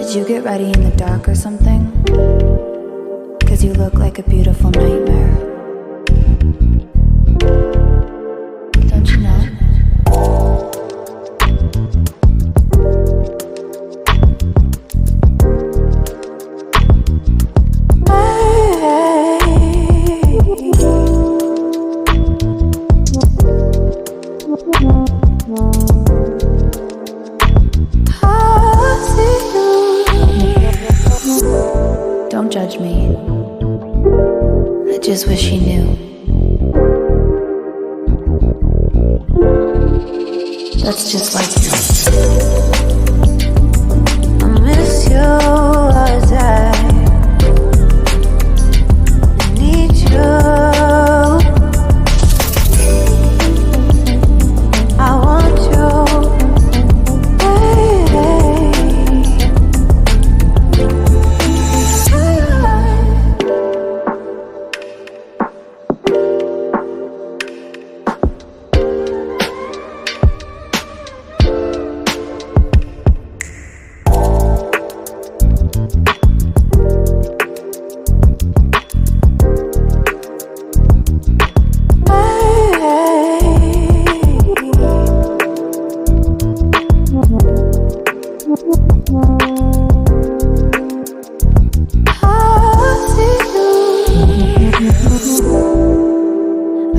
Did you get ready in the dark or something? 'Cause you look like a beautiful nightmare. Don't you know? Don't judge me. I just wish you knew. That's just like you. I miss you as I need you. I want you.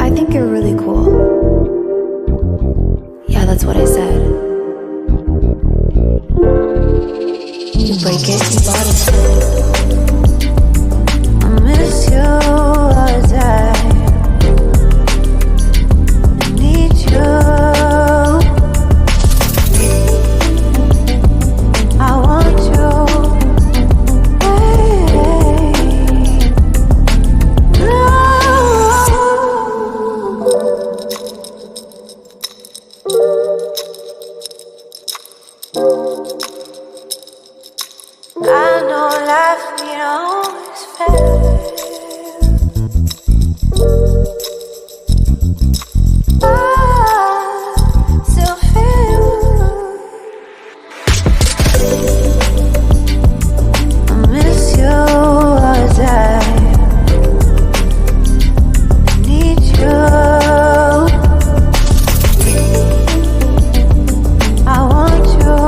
I think you're really cool. Yeah, that's what I said. You break it, you bought it. I miss you as I need you. I want you. I know life ain't always fair. I still feel I miss you as I need you. I want you.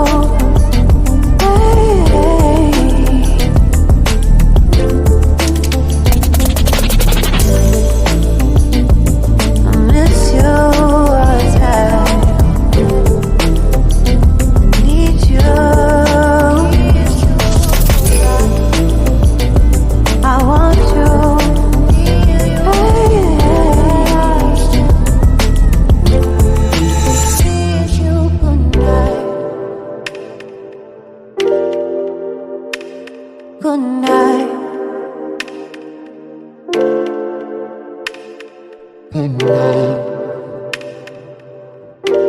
Good night. Good night.